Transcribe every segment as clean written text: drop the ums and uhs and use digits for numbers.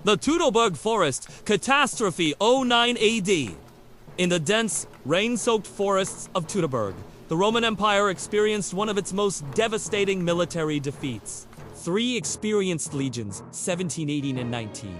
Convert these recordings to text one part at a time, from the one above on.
The Teutoburg Forest, catastrophe 09 AD. In the dense, rain-soaked forests of Teutoburg, the Roman Empire experienced one of its most devastating military defeats. 3 experienced legions, 17, 18, and 19,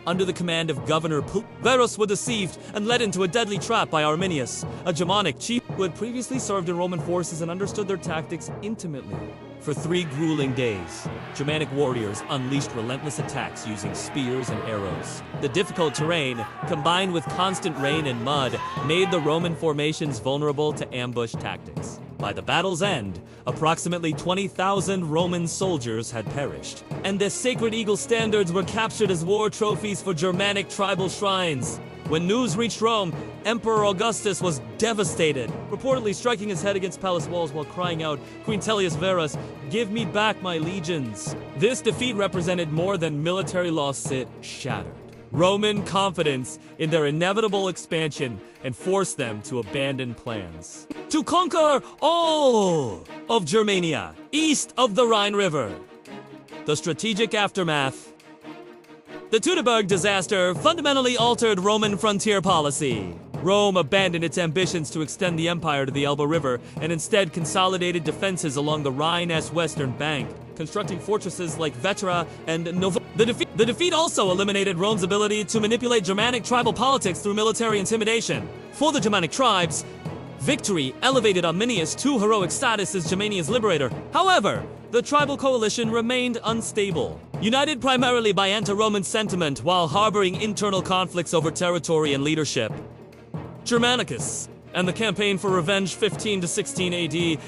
under the command of Governor Verus, were deceived and led into a deadly trap by Arminius, a Germanic chief who had previously served in Roman forces and understood their tactics intimately. For 3 grueling days, Germanic warriors unleashed relentless attacks using spears and arrows. The difficult terrain, combined with constant rain and mud, made the Roman formations vulnerable to ambush tactics. By the battle's end, approximately 20,000 Roman soldiers had perished, and their sacred eagle standards were captured as war trophies for Germanic tribal shrines. When news reached Rome, Emperor Augustus was devastated, reportedly striking his head against palace walls while crying out, "Quintilius Verus, give me back my legions." This defeat represented more than military loss. It shattered Roman confidence in their inevitable expansion and forced them to abandon plans to conquer all of Germania, east of the Rhine River. The strategic aftermath. The Teutoburg disaster fundamentally altered Roman frontier policy. Rome abandoned its ambitions to extend the empire to the Elbe River and instead consolidated defenses along the Rhine's western bank, constructing fortresses like Vetera and Nova. The defeat also eliminated Rome's ability to manipulate Germanic tribal politics through military intimidation. For the Germanic tribes, victory elevated Arminius to heroic status as Germania's liberator. However, the tribal coalition remained unstable, united primarily by anti-Roman sentiment while harboring internal conflicts over territory and leadership. Germanicus and the campaign for revenge 15 to 16 AD.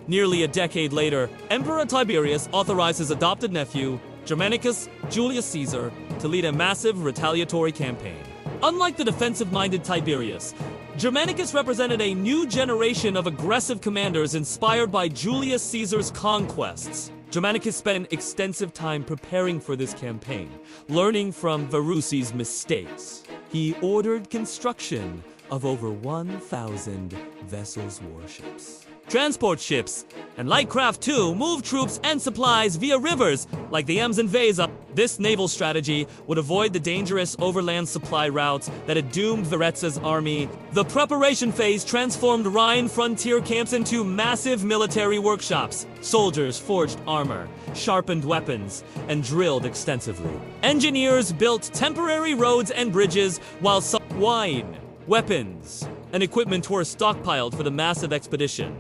Nearly a decade later, Emperor Tiberius authorized his adopted nephew, Germanicus Julius Caesar, to lead a massive retaliatory campaign. Unlike the defensive-minded Tiberius, Germanicus represented a new generation of aggressive commanders inspired by Julius Caesar's conquests. Germanicus spent extensive time preparing for this campaign, learning from Verus's mistakes. He ordered construction of over 1,000 vessels warships, transport ships, and light craft too moved troops and supplies via rivers like the Ems and Weser. This naval strategy would avoid the dangerous overland supply routes that had doomed Verezza's army. The preparation phase transformed Rhine frontier camps into massive military workshops. Soldiers forged armor, sharpened weapons, and drilled extensively. Engineers built temporary roads and bridges, while wine, weapons, and equipment were stockpiled for the massive expedition.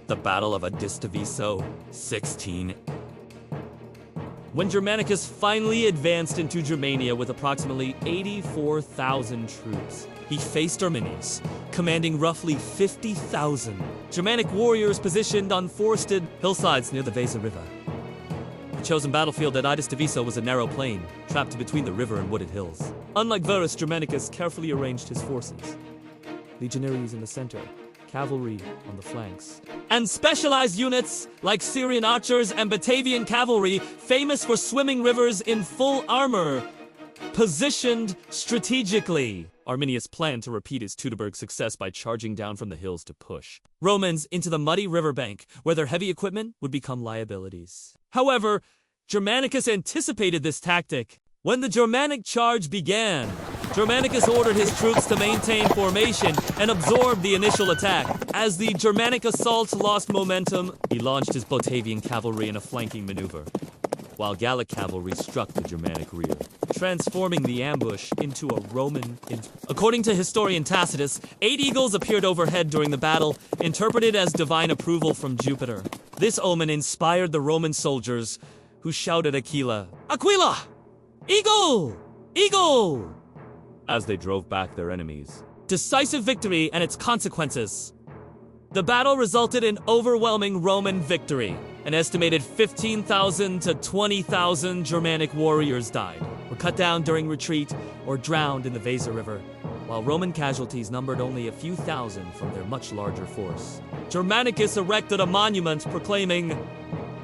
The Battle of Idistaviso, 16. When Germanicus finally advanced into Germania with approximately 84,000 troops, he faced Arminius, commanding roughly 50,000 Germanic warriors positioned on forested hillsides near the Weser River. The chosen battlefield at Idistaviso was a narrow plain, trapped between the river and wooded hills. Unlike Verus, Germanicus carefully arranged his forces. Legionaries in the center, cavalry on the flanks, and specialized units like Syrian archers and Batavian cavalry, famous for swimming rivers in full armor, positioned strategically. Arminius planned to repeat his Teutoburg success by charging down from the hills to push Romans into the muddy riverbank, where their heavy equipment would become liabilities. However, Germanicus anticipated this tactic. When the Germanic charge began, Germanicus ordered his troops to maintain formation and absorb the initial attack. As the Germanic assault lost momentum, he launched his Batavian cavalry in a flanking maneuver, while Gallic cavalry struck the Germanic rear, transforming the ambush into a Roman. According to historian Tacitus, 8 eagles appeared overhead during the battle, interpreted as divine approval from Jupiter. This omen inspired the Roman soldiers, who shouted Aquila, "Aquila! Eagle! Eagle!" as they drove back their enemies. Decisive victory and its consequences. The battle resulted in overwhelming Roman victory. An estimated 15,000 to 20,000 Germanic warriors died, were cut down during retreat, or drowned in the Weser River, while Roman casualties numbered only a few thousand from their much larger force. Germanicus erected a monument proclaiming,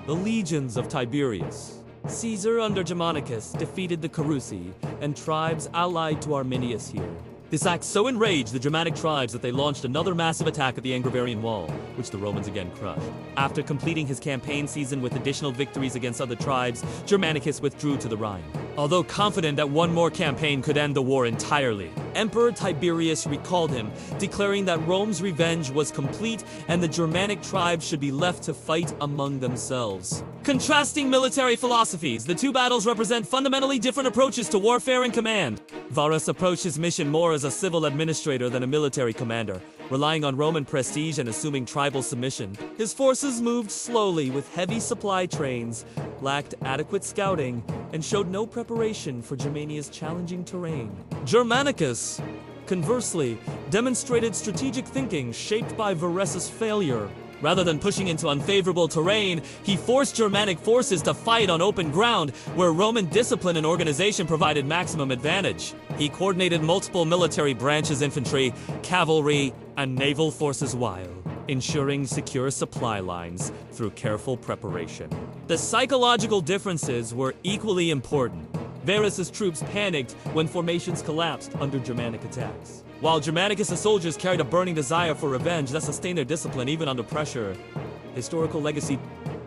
"The legions of Tiberius." Caesar under Germanicus defeated the Carusi and tribes allied to Arminius here. This act so enraged the Germanic tribes that they launched another massive attack at the Angevarian Wall, which the Romans again crushed. After completing his campaign season with additional victories against other tribes, Germanicus withdrew to the Rhine. Although confident that one more campaign could end the war entirely, Emperor Tiberius recalled him, declaring that Rome's revenge was complete and the Germanic tribes should be left to fight among themselves. Contrasting military philosophies, the two battles represent fundamentally different approaches to warfare and command. Varus approached his mission more as a civil administrator than a military commander, relying on Roman prestige and assuming tribal submission. His forces moved slowly with heavy supply trains, lacked adequate scouting, and showed no preparation for Germania's challenging terrain. Germanicus, conversely, demonstrated strategic thinking shaped by Varus's failure. Rather than pushing into unfavorable terrain, he forced Germanic forces to fight on open ground, where Roman discipline and organization provided maximum advantage. He coordinated multiple military branches, infantry, cavalry, and naval forces while ensuring secure supply lines through careful preparation. The psychological differences were equally important. Varus's troops panicked when formations collapsed under Germanic attacks, while Germanicus' soldiers carried a burning desire for revenge that sustained their discipline even under pressure. Historical legacy: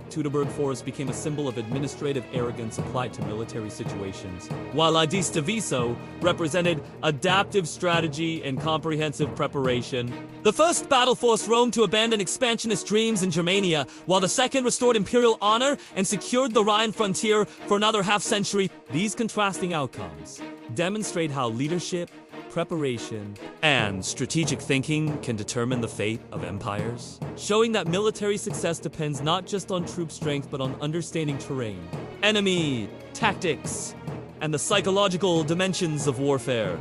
Teutoburg Forest became a symbol of administrative arrogance applied to military situations, while Idistaviso represented adaptive strategy and comprehensive preparation. The first battle forced Rome to abandon expansionist dreams in Germania, while the second restored imperial honor and secured the Rhine frontier for another half-century. These contrasting outcomes demonstrate how leadership, preparation, and strategic thinking can determine the fate of empires, showing that military success depends not just on troop strength but on understanding terrain, enemy tactics, and the psychological dimensions of warfare.